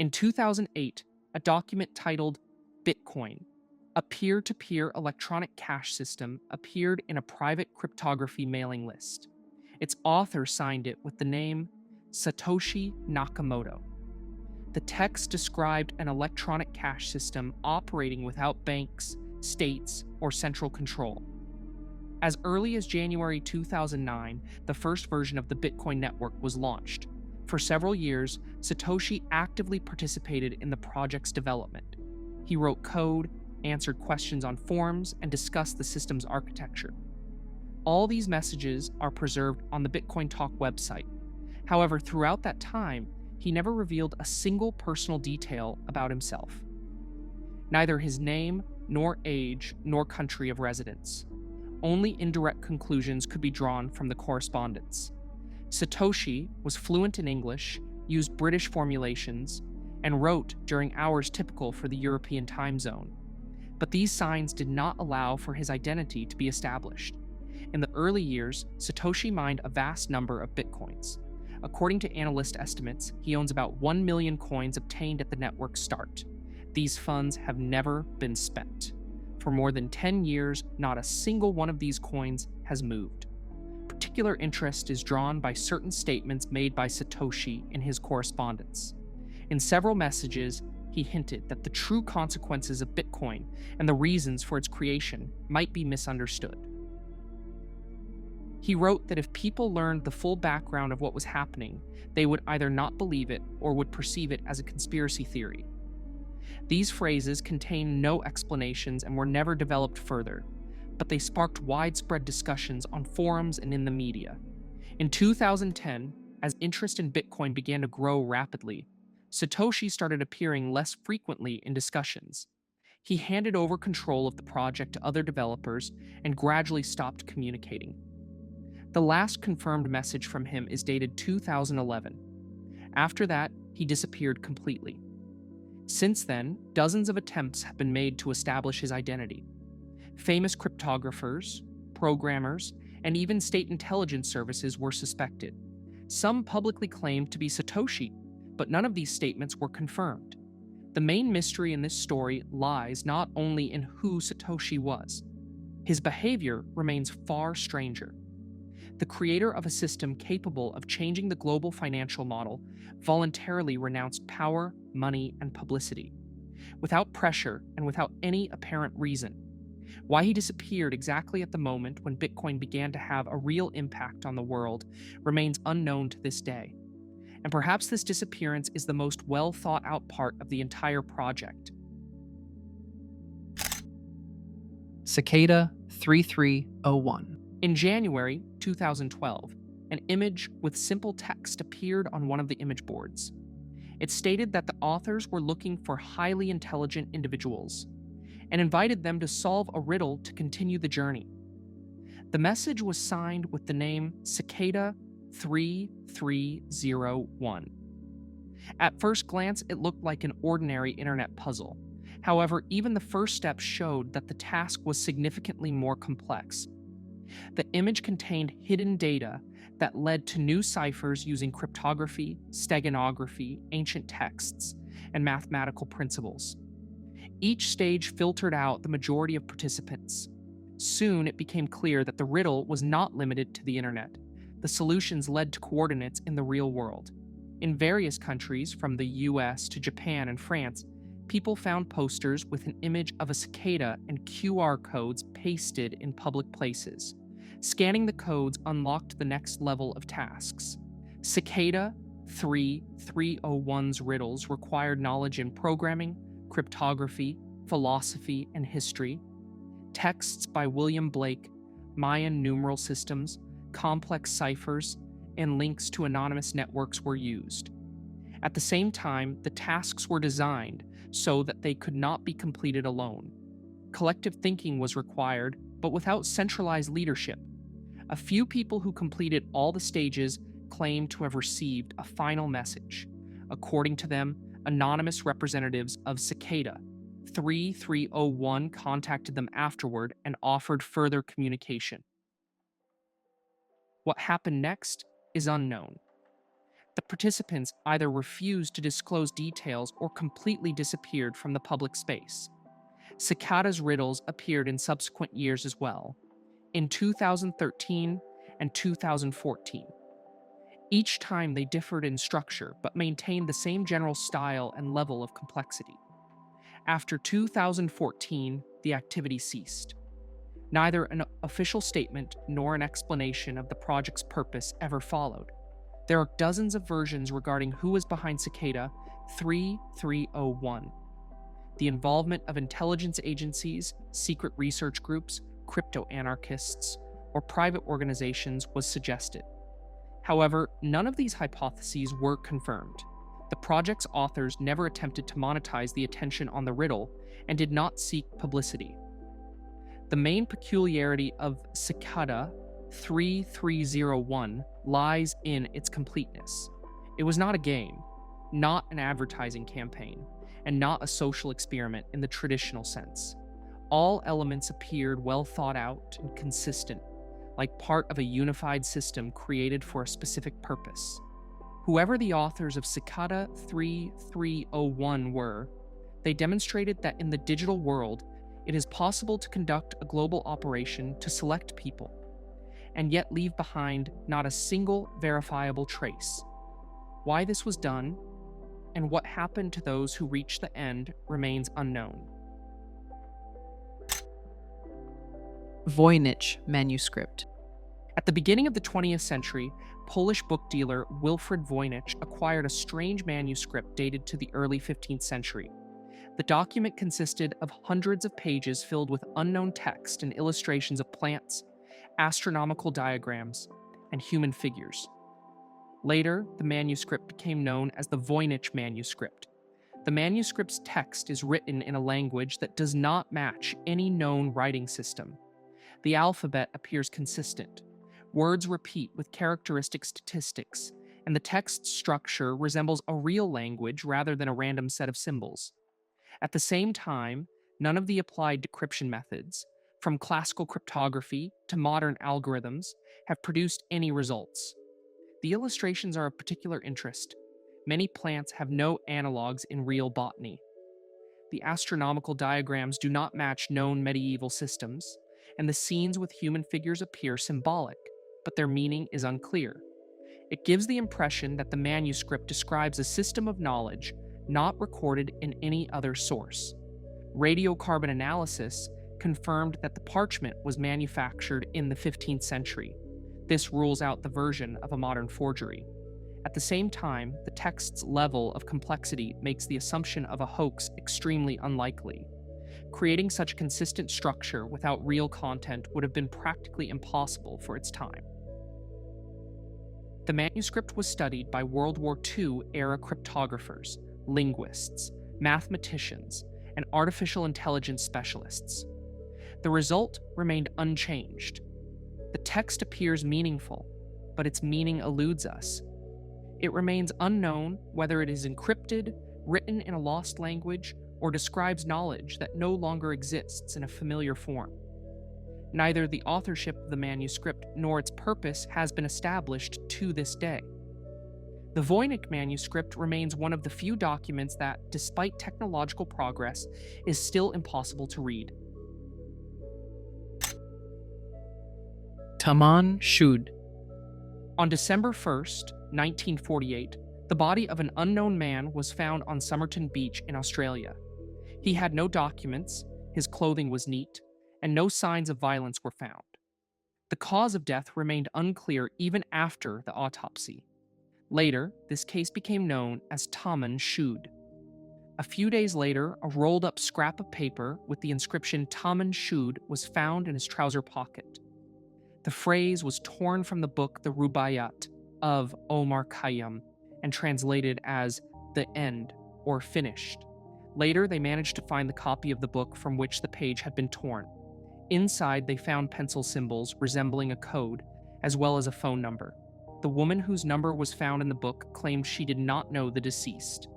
In 2008, a document titled Bitcoin, a peer-to-peer electronic cash system, appeared in a private cryptography mailing list. Its author signed it with the name Satoshi Nakamoto. The text described an electronic cash system operating without banks, states, or central control. As early as January 2009, the first version of the Bitcoin network was launched. For several years, Satoshi actively participated in the project's development. He wrote code, answered questions on forums, and discussed the system's architecture. All these messages are preserved on the Bitcoin Talk website. However, throughout that time, he never revealed a single personal detail about himself. Neither his name, nor age, nor country of residence. Only indirect conclusions could be drawn from the correspondence. Satoshi was fluent in English, used British formulations, and wrote during hours typical for the European time zone. But these signs did not allow for his identity to be established. In the early years, Satoshi mined a vast number of bitcoins. According to analyst estimates, he owns about 1 million coins obtained at the network's start. These funds have never been spent. For more than 10 years, not a single one of these coins has moved. Particular interest is drawn by certain statements made by Satoshi in his correspondence. In several messages, he hinted that the true consequences of Bitcoin and the reasons for its creation might be misunderstood. He wrote that if people learned the full background of what was happening, they would either not believe it or would perceive it as a conspiracy theory. These phrases contain no explanations and were never developed further, but they sparked widespread discussions on forums and in the media. In 2010, as interest in Bitcoin began to grow rapidly, Satoshi started appearing less frequently in discussions. He handed over control of the project to other developers and gradually stopped communicating. The last confirmed message from him is dated 2011. After that, he disappeared completely. Since then, dozens of attempts have been made to establish his identity. Famous cryptographers, programmers, and even state intelligence services were suspected. Some publicly claimed to be Satoshi, but none of these statements were confirmed. The main mystery in this story lies not only in who Satoshi was. His behavior remains far stranger. The creator of a system capable of changing the global financial model voluntarily renounced power, money, and publicity, without pressure and without any apparent reason. Why he disappeared exactly at the moment when Bitcoin began to have a real impact on the world remains unknown to this day. And perhaps this disappearance is the most well thought out part of the entire project. Cicada 3301. In January 2012, an image with simple text appeared on one of the image boards. It stated that the authors were looking for highly intelligent individuals and invited them to solve a riddle to continue the journey. The message was signed with the name Cicada 3301. At first glance, it looked like an ordinary internet puzzle. However, even the first step showed that the task was significantly more complex. The image contained hidden data that led to new ciphers using cryptography, steganography, ancient texts, and mathematical principles. Each stage filtered out the majority of participants. Soon, it became clear that the riddle was not limited to the internet. The solutions led to coordinates in the real world. In various countries, from the US to Japan and France, people found posters with an image of a cicada and QR codes pasted in public places. Scanning the codes unlocked the next level of tasks. Cicada 3301's riddles required knowledge in programming, cryptography, philosophy, and history. Texts by William Blake, Mayan numeral systems, complex ciphers, and links to anonymous networks were used. At the same time, the tasks were designed so that they could not be completed alone. Collective thinking was required, but without centralized leadership. A few people who completed all the stages claimed to have received a final message. According to them, anonymous representatives of Cicada 3301 contacted them afterward and offered further communication. What happened next is unknown. The participants either refused to disclose details or completely disappeared from the public space. Cicada's riddles appeared in subsequent years as well, in 2013 and 2014. Each time they differed in structure but maintained the same general style and level of complexity. After 2014, the activity ceased. Neither an official statement nor an explanation of the project's purpose ever followed. There are dozens of versions regarding who was behind Cicada 3301. The involvement of intelligence agencies, secret research groups, crypto anarchists, or private organizations was suggested. However, none of these hypotheses were confirmed. The project's authors never attempted to monetize the attention on the riddle and did not seek publicity. The main peculiarity of Cicada 3301 lies in its completeness. It was not a game, not an advertising campaign, and not a social experiment in the traditional sense. All elements appeared well thought out and consistent, like part of a unified system created for a specific purpose. Whoever the authors of Cicada 3301 were, they demonstrated that in the digital world, it is possible to conduct a global operation to select people, and yet leave behind not a single verifiable trace. Why this was done, and what happened to those who reached the end remains unknown. Voynich manuscript. At the beginning of the 20th century, Polish book dealer Wilfrid Voynich acquired a strange manuscript dated to the early 15th century. The document consisted of hundreds of pages filled with unknown text and illustrations of plants, astronomical diagrams, and human figures. Later, the manuscript became known as the Voynich manuscript. The manuscript's text is written in a language that does not match any known writing system. The alphabet appears consistent. Words repeat with characteristic statistics, and the text structure resembles a real language rather than a random set of symbols. At the same time, none of the applied decryption methods, from classical cryptography to modern algorithms, have produced any results. The illustrations are of particular interest. Many plants have no analogs in real botany. The astronomical diagrams do not match known medieval systems, and the scenes with human figures appear symbolic, but their meaning is unclear. It gives the impression that the manuscript describes a system of knowledge not recorded in any other source. Radiocarbon analysis confirmed that the parchment was manufactured in the 15th century. This rules out the version of a modern forgery. At the same time, the text's level of complexity makes the assumption of a hoax extremely unlikely. Creating such consistent structure without real content would have been practically impossible for its time. The manuscript was studied by World War II-era cryptographers, linguists, mathematicians, and artificial intelligence specialists. The result remained unchanged. The text appears meaningful, but its meaning eludes us. It remains unknown whether it is encrypted, written in a lost language, or describes knowledge that no longer exists in a familiar form. Neither the authorship of the manuscript nor its purpose has been established to this day. The Voynich manuscript remains one of the few documents that, despite technological progress, is still impossible to read. Taman Shud. On December 1st, 1948, the body of an unknown man was found on Somerton Beach in Australia. He had no documents, his clothing was neat, and no signs of violence were found. The cause of death remained unclear even after the autopsy. Later, this case became known as Taman Shud. A few days later, a rolled-up scrap of paper with the inscription Taman Shud was found in his trouser pocket. The phrase was torn from the book The Rubaiyat of Omar Khayyam and translated as the end or finished. Later, they managed to find the copy of the book from which the page had been torn. Inside, they found pencil symbols resembling a code, as well as a phone number. The woman whose number was found in the book claimed she did not know the deceased.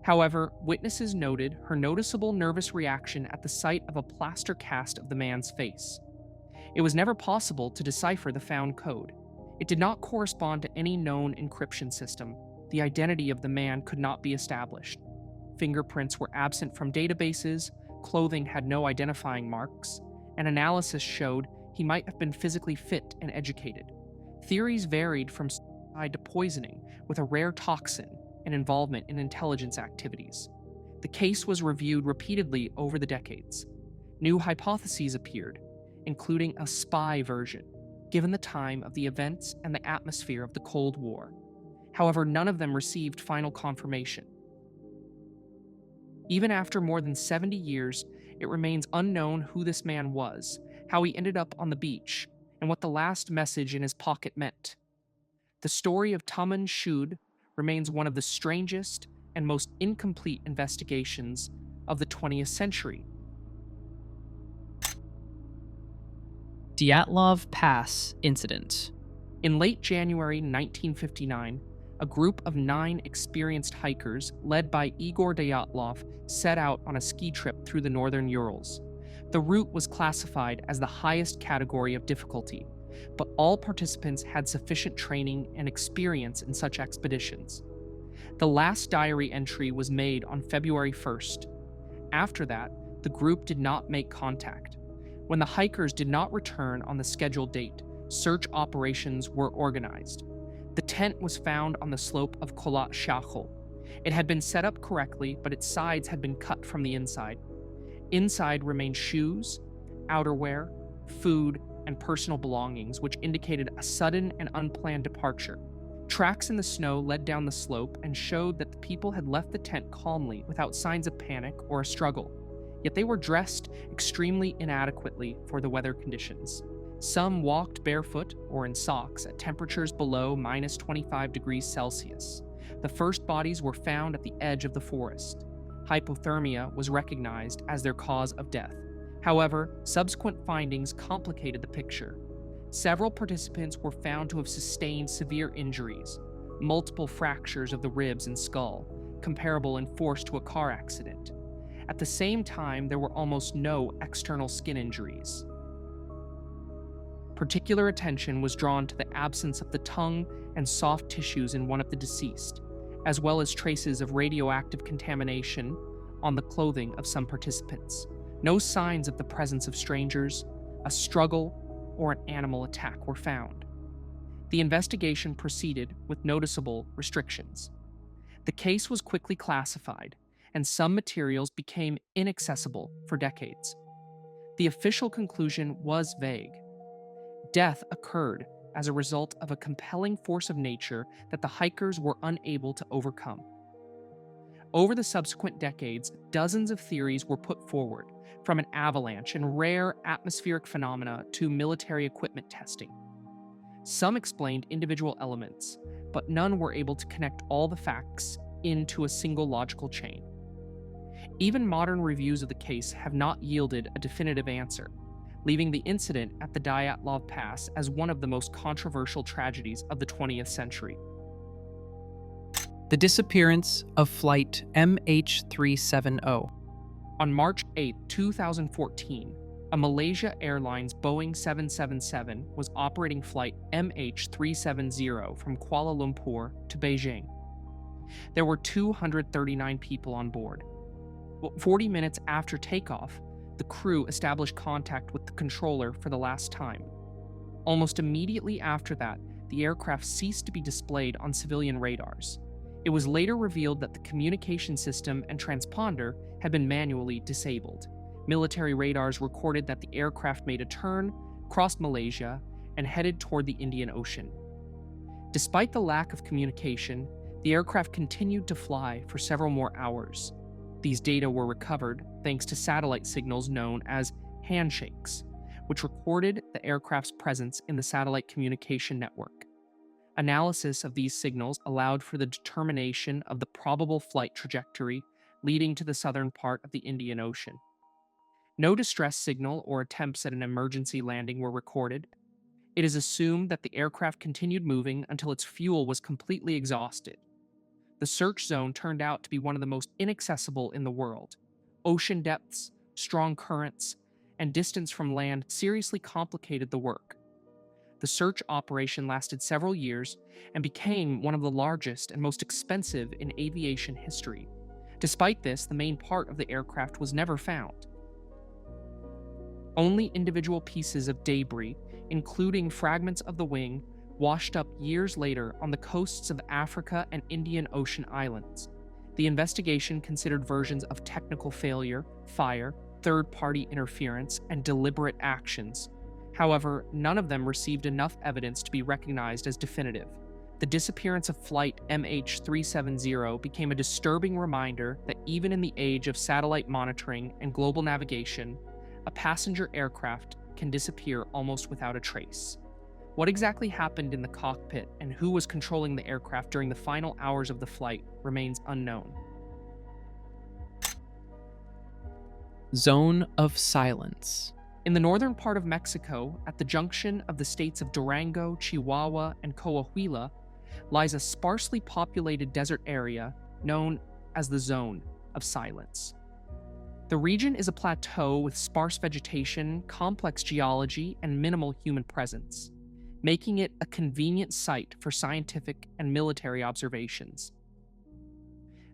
However, witnesses noted her noticeable nervous reaction at the sight of a plaster cast of the man's face. It was never possible to decipher the found code. It did not correspond to any known encryption system. The identity of the man could not be established. Fingerprints were absent from databases, clothing had no identifying marks, and analysis showed he might have been physically fit and educated. Theories varied from suicide to poisoning, with a rare toxin and involvement in intelligence activities. The case was reviewed repeatedly over the decades. New hypotheses appeared, including a spy version, given the time of the events and the atmosphere of the Cold War. However, none of them received final confirmation. Even after more than 70 years, it remains unknown who this man was, how he ended up on the beach, and what the last message in his pocket meant. The story of Taman Shud remains one of the strangest and most incomplete investigations of the 20th century. Dyatlov Pass Incident. In late January 1959, a group of 9 experienced hikers, led by Igor Dyatlov, set out on a ski trip through the northern Urals. The route was classified as the highest category of difficulty, but all participants had sufficient training and experience in such expeditions. The last diary entry was made on February 1st. After that, the group did not make contact. When the hikers did not return on the scheduled date, search operations were organized. The tent was found on the slope of Kholat Shachol. It had been set up correctly, but its sides had been cut from the inside. Inside remained shoes, outerwear, food, and personal belongings, which indicated a sudden and unplanned departure. Tracks in the snow led down the slope and showed that the people had left the tent calmly without signs of panic or a struggle. Yet they were dressed extremely inadequately for the weather conditions. Some walked barefoot or in socks at temperatures below minus 25 degrees Celsius. The first bodies were found at the edge of the forest. Hypothermia was recognized as their cause of death. However, subsequent findings complicated the picture. Several participants were found to have sustained severe injuries, multiple fractures of the ribs and skull, comparable in force to a car accident. At the same time, there were almost no external skin injuries. Particular attention was drawn to the absence of the tongue and soft tissues in one of the deceased, as well as traces of radioactive contamination on the clothing of some participants. No signs of the presence of strangers, a struggle, or an animal attack were found. The investigation proceeded with noticeable restrictions. The case was quickly classified, and some materials became inaccessible for decades. The official conclusion was vague. Death occurred as a result of a compelling force of nature that the hikers were unable to overcome. Over the subsequent decades, dozens of theories were put forward, from an avalanche and rare atmospheric phenomena to military equipment testing. Some explained individual elements, but none were able to connect all the facts into a single logical chain. Even modern reviews of the case have not yielded a definitive answer, leaving the incident at the Dyatlov Pass as one of the most controversial tragedies of the 20th century. The disappearance of Flight MH370. On March 8, 2014, a Malaysia Airlines Boeing 777 was operating flight MH370 from Kuala Lumpur to Beijing. There were 239 people on board. 40 minutes after takeoff, the crew established contact with the controller for the last time. Almost immediately after that, the aircraft ceased to be displayed on civilian radars. It was later revealed that the communication system and transponder had been manually disabled. Military radars recorded that the aircraft made a turn, crossed Malaysia, and headed toward the Indian Ocean. Despite the lack of communication, the aircraft continued to fly for several more hours. These data were recovered thanks to satellite signals known as handshakes, which recorded the aircraft's presence in the satellite communication network. Analysis of these signals allowed for the determination of the probable flight trajectory leading to the southern part of the Indian Ocean. No distress signal or attempts at an emergency landing were recorded. It is assumed that the aircraft continued moving until its fuel was completely exhausted. The search zone turned out to be one of the most inaccessible in the world. Ocean depths, strong currents, and distance from land seriously complicated the work. The search operation lasted several years and became one of the largest and most expensive in aviation history. Despite this, the main part of the aircraft was never found. Only individual pieces of debris, including fragments of the wing, washed up years later on the coasts of Africa and Indian Ocean islands. The investigation considered versions of technical failure, fire, third-party interference, and deliberate actions. However, none of them received enough evidence to be recognized as definitive. The disappearance of Flight MH370 became a disturbing reminder that even in the age of satellite monitoring and global navigation, a passenger aircraft can disappear almost without a trace. What exactly happened in the cockpit and who was controlling the aircraft during the final hours of the flight remains unknown. Zone of silence. In the northern part of Mexico, at the junction of the states of Durango, Chihuahua, and Coahuila, lies a sparsely populated desert area known as the Zone of Silence. The region is a plateau with sparse vegetation, complex geology, and minimal human presence, making it a convenient site for scientific and military observations.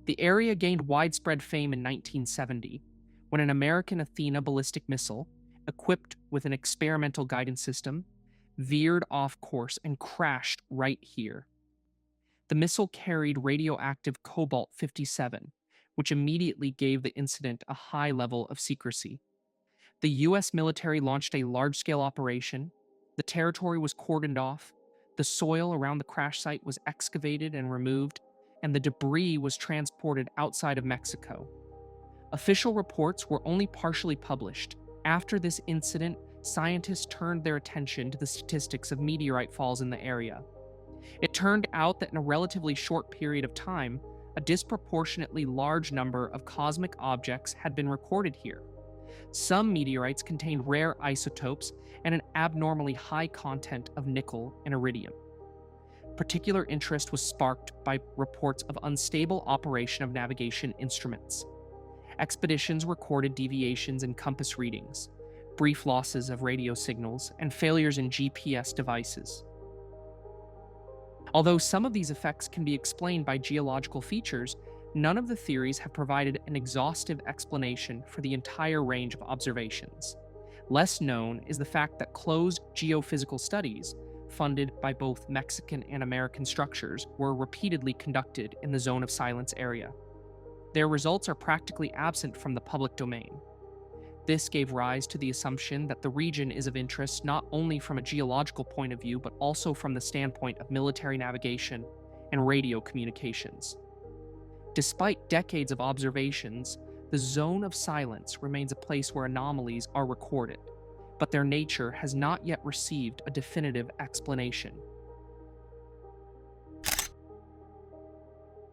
The area gained widespread fame in 1970 when an American Athena ballistic missile, equipped with an experimental guidance system, veered off course and crashed right here. The missile carried radioactive cobalt-57, which immediately gave the incident a high level of secrecy. The US military launched a large-scale operation. The territory was cordoned off, the soil around the crash site was excavated and removed, and the debris was transported outside of Mexico. Official reports were only partially published. After this incident, scientists turned their attention to the statistics of meteorite falls in the area. It turned out that in a relatively short period of time, a disproportionately large number of cosmic objects had been recorded here. Some meteorites contained rare isotopes and an abnormally high content of nickel and iridium. Particular interest was sparked by reports of unstable operation of navigation instruments. Expeditions recorded deviations in compass readings, brief losses of radio signals, and failures in GPS devices. Although some of these effects can be explained by geological features, none of the theories have provided an exhaustive explanation for the entire range of observations. Less known is the fact that closed geophysical studies, funded by both Mexican and American structures, were repeatedly conducted in the Zone of Silence area. Their results are practically absent from the public domain. This gave rise to the assumption that the region is of interest not only from a geological point of view, but also from the standpoint of military navigation and radio communications. Despite decades of observations, the Zone of Silence remains a place where anomalies are recorded, but their nature has not yet received a definitive explanation.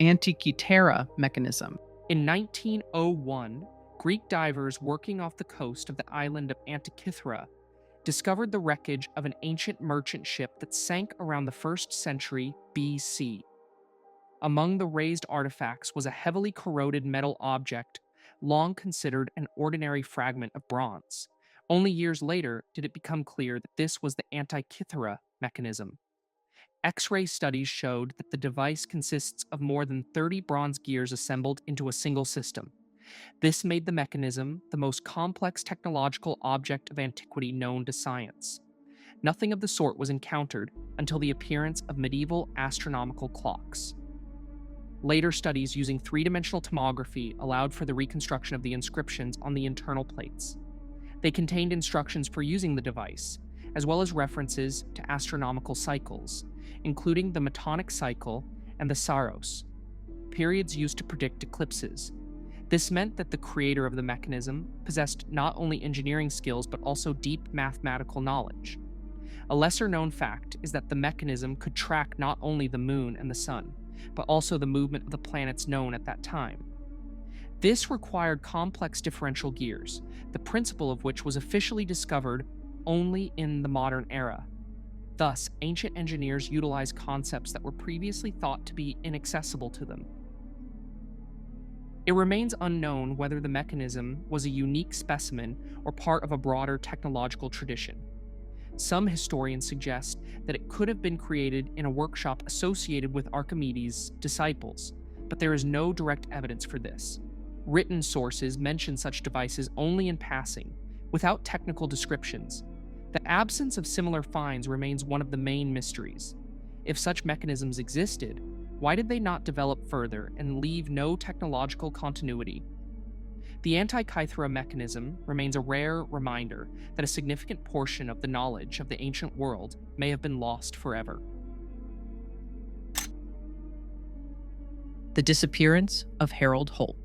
Antikythera mechanism. In 1901, Greek divers working off the coast of the island of Antikythera discovered the wreckage of an ancient merchant ship that sank around the 1st century BC. Among the raised artifacts was a heavily corroded metal object, long considered an ordinary fragment of bronze. Only years later did it become clear that this was the Antikythera mechanism. X-ray studies showed that the device consists of more than 30 bronze gears assembled into a single system. This made the mechanism the most complex technological object of antiquity known to science. Nothing of the sort was encountered until the appearance of medieval astronomical clocks. Later studies using three-dimensional tomography allowed for the reconstruction of the inscriptions on the internal plates. They contained instructions for using the device, as well as references to astronomical cycles, including the Metonic cycle and the Saros, periods used to predict eclipses. This meant that the creator of the mechanism possessed not only engineering skills but also deep mathematical knowledge. A lesser-known fact is that the mechanism could track not only the moon and the sun, but also the movement of the planets known at that time. This required complex differential gears, the principle of which was officially discovered only in the modern era. Thus, ancient engineers utilized concepts that were previously thought to be inaccessible to them. It remains unknown whether the mechanism was a unique specimen or part of a broader technological tradition. Some historians suggest that it could have been created in a workshop associated with Archimedes' disciples, but there is no direct evidence for this. Written sources mention such devices only in passing, without technical descriptions. The absence of similar finds remains one of the main mysteries. If such mechanisms existed, why did they not develop further and leave no technological continuity? The Antikythera mechanism remains a rare reminder that a significant portion of the knowledge of the ancient world may have been lost forever. The disappearance of Harold Holt.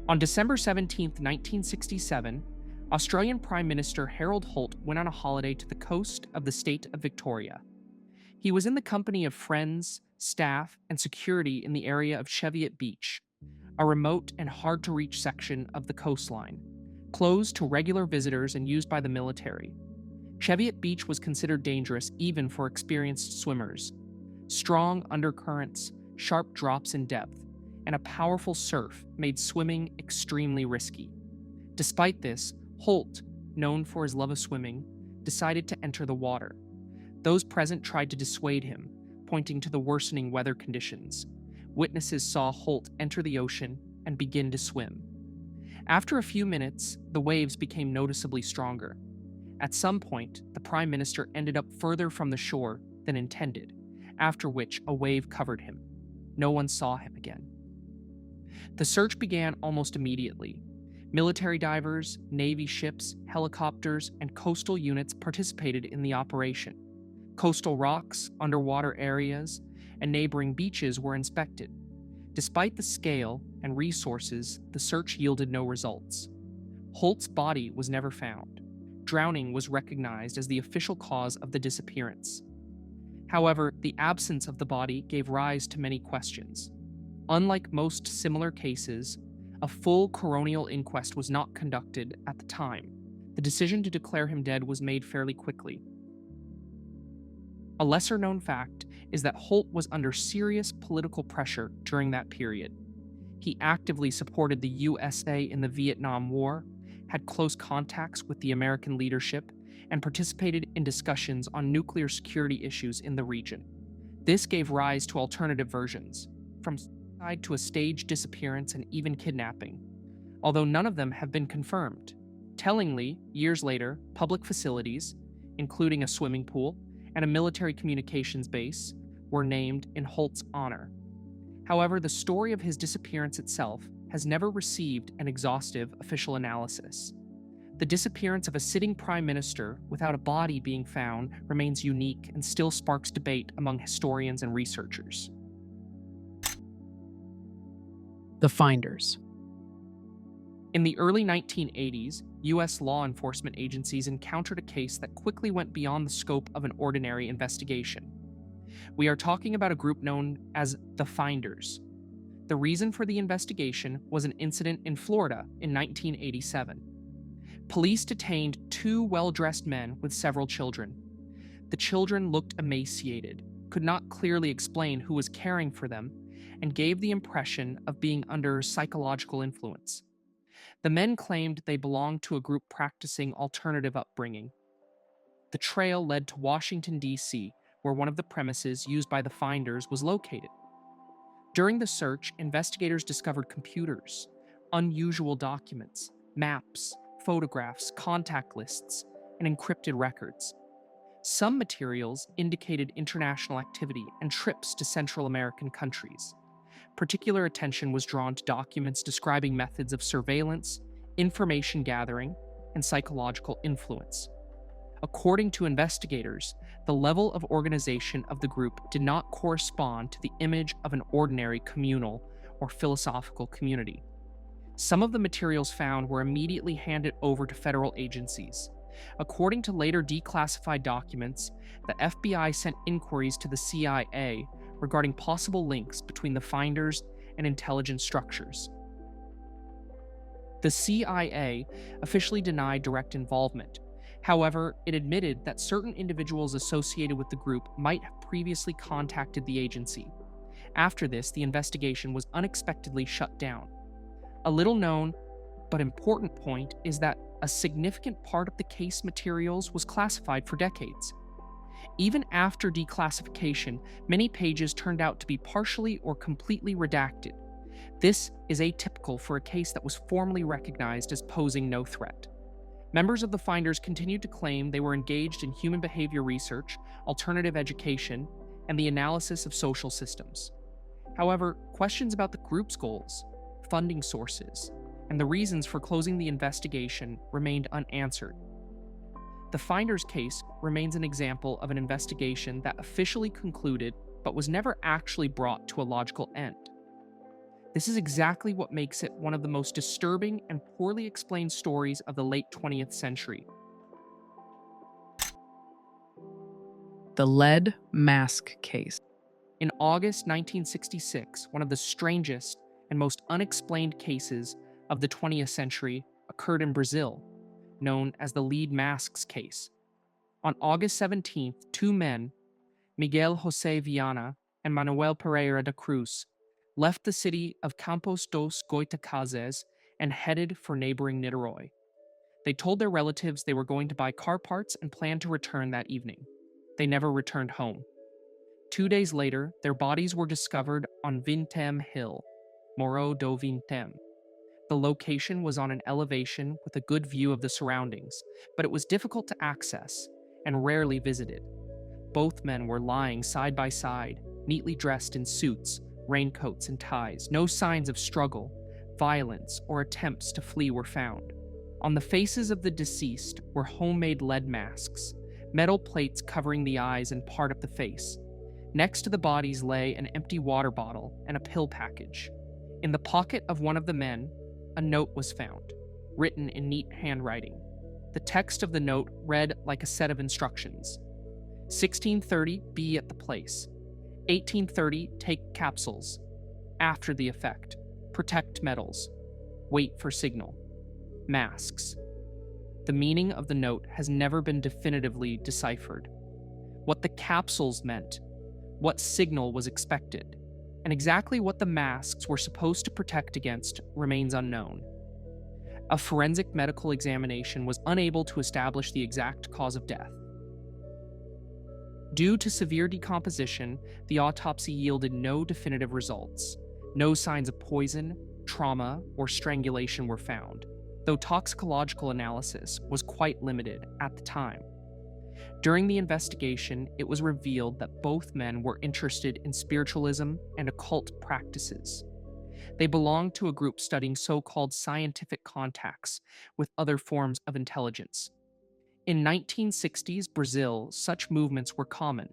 On December 17, 1967, Australian Prime Minister Harold Holt went on a holiday to the coast of the state of Victoria. He was in the company of friends, staff, and security in the area of Cheviot Beach, a remote and hard-to-reach section of the coastline, closed to regular visitors and used by the military. Cheviot Beach was considered dangerous even for experienced swimmers. Strong undercurrents, sharp drops in depth, and a powerful surf made swimming extremely risky. Despite this, Holt, known for his love of swimming, decided to enter the water. Those present tried to dissuade him, pointing to the worsening weather conditions. Witnesses saw Holt enter the ocean and begin to swim. After a few minutes, the waves became noticeably stronger. At some point, the Prime Minister ended up further from the shore than intended, after which a wave covered him. No one saw him again. The search began almost immediately. Military divers, Navy ships, helicopters, and coastal units participated in the operation. Coastal rocks, underwater areas, and neighboring beaches were inspected. Despite the scale and resources, the search yielded no results. Holt's body was never found. Drowning was recognized as the official cause of the disappearance. However, the absence of the body gave rise to many questions. Unlike most similar cases, a full coronial inquest was not conducted at the time. The decision to declare him dead was made fairly quickly. A lesser-known fact is that Holt was under serious political pressure during that period. He actively supported the USA in the Vietnam War, had close contacts with the American leadership, and participated in discussions on nuclear security issues in the region. This gave rise to alternative versions, from suicide to a staged disappearance and even kidnapping, although none of them have been confirmed. Tellingly, years later, public facilities, including a swimming pool and a military communications base, were named in Holt's honor. However, the story of his disappearance itself has never received an exhaustive official analysis. The disappearance of a sitting prime minister without a body being found remains unique and still sparks debate among historians and researchers. The Finders. In the early 1980s, U.S. law enforcement agencies encountered a case that quickly went beyond the scope of an ordinary investigation. We are talking about a group known as the Finders. The reason for the investigation was an incident in Florida in 1987. Police detained two well-dressed men with several children. The children looked emaciated, could not clearly explain who was caring for them, and gave the impression of being under psychological influence. The men claimed they belonged to a group practicing alternative upbringing. The trail led to Washington, D.C., where one of the premises used by the Finders was located. During the search, investigators discovered computers, unusual documents, maps, photographs, contact lists, and encrypted records. Some materials indicated international activity and trips to Central American countries. Particular attention was drawn to documents describing methods of surveillance, information gathering, and psychological influence. According to investigators, the level of organization of the group did not correspond to the image of an ordinary communal or philosophical community. Some of the materials found were immediately handed over to federal agencies. According to later declassified documents, the FBI sent inquiries to the CIA regarding possible links between the Finders and intelligence structures. The CIA officially denied direct involvement. However, it admitted that certain individuals associated with the group might have previously contacted the agency. After this, the investigation was unexpectedly shut down. A little known but important point is that a significant part of the case materials was classified for decades. Even after declassification, many pages turned out to be partially or completely redacted. This is atypical for a case that was formally recognized as posing no threat. Members of the Finders continued to claim they were engaged in human behavior research, alternative education, and the analysis of social systems. However, questions about the group's goals, funding sources, and the reasons for closing the investigation remained unanswered. The Finders case remains an example of an investigation that officially concluded but was never actually brought to a logical end. This is exactly what makes it one of the most disturbing and poorly explained stories of the late 20th century. The lead mask case. In August 1966, one of the strangest and most unexplained cases of the 20th century occurred in Brazil, known as the lead masks case. On August 17th, two men, Miguel José Viana and Manuel Pereira da Cruz, left the city of Campos dos Goitacazes and headed for neighboring Niterói. They told their relatives they were going to buy car parts and planned to return that evening. They never returned home. 2 days later, their bodies were discovered on Vintém Hill, Morro do Vintém. The location was on an elevation with a good view of the surroundings, but it was difficult to access and rarely visited. Both men were lying side by side, neatly dressed in suits, raincoats, and ties. No signs of struggle, violence, or attempts to flee were found. On the faces of the deceased were homemade lead masks, metal plates covering the eyes and part of the face. Next to the bodies lay an empty water bottle and a pill package. In the pocket of one of the men, a note was found, written in neat handwriting. The text of the note read like a set of instructions. 16:30, be at the place. 18:30, take capsules. After the effect, protect metals. Wait for signal. Masks. The meaning of the note has never been definitively deciphered. What the capsules meant, what signal was expected, and exactly what the masks were supposed to protect against remains unknown. A forensic medical examination was unable to establish the exact cause of death. Due to severe decomposition, the autopsy yielded no definitive results. No signs of poison, trauma, or strangulation were found, though toxicological analysis was quite limited at the time. During the investigation, it was revealed that both men were interested in spiritualism and occult practices. They belonged to a group studying so-called scientific contacts with other forms of intelligence. In 1960s Brazil, such movements were common,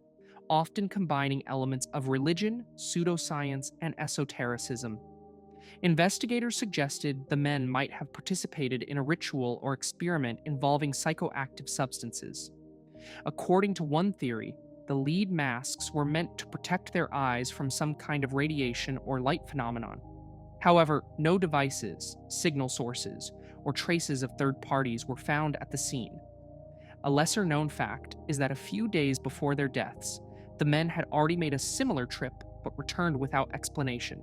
often combining elements of religion, pseudoscience, and esotericism. Investigators suggested the men might have participated in a ritual or experiment involving psychoactive substances. According to one theory, the lead masks were meant to protect their eyes from some kind of radiation or light phenomenon. However, no devices, signal sources, or traces of third parties were found at the scene. A lesser-known fact is that a few days before their deaths, the men had already made a similar trip but returned without explanation.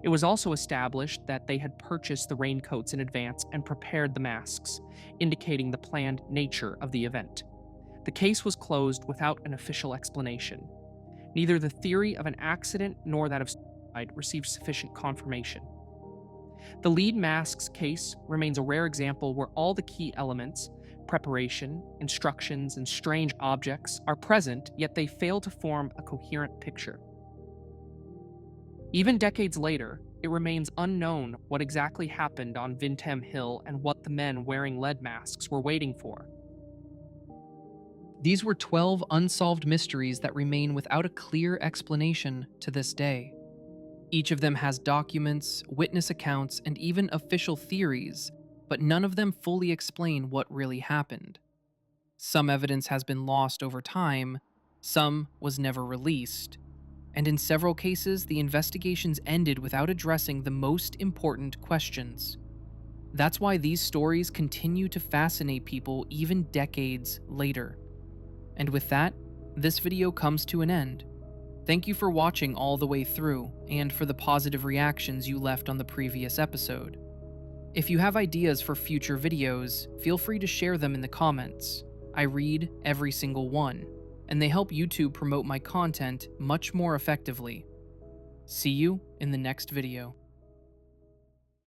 It was also established that they had purchased the raincoats in advance and prepared the masks, indicating the planned nature of the event. The case was closed without an official explanation. Neither the theory of an accident nor that of suicide received sufficient confirmation. The lead masks case remains a rare example where all the key elements, preparation, instructions, and strange objects are present, yet they fail to form a coherent picture. Even decades later, it remains unknown what exactly happened on Vintém Hill and what the men wearing lead masks were waiting for. These were 12 unsolved mysteries that remain without a clear explanation to this day. Each of them has documents, witness accounts, and even official theories, but none of them fully explain what really happened. Some evidence has been lost over time, some was never released, and in several cases, the investigations ended without addressing the most important questions. That's why these stories continue to fascinate people even decades later. And with that, this video comes to an end. Thank you for watching all the way through, and for the positive reactions you left on the previous episode. If you have ideas for future videos, feel free to share them in the comments. I read every single one, and they help YouTube promote my content much more effectively. See you in the next video.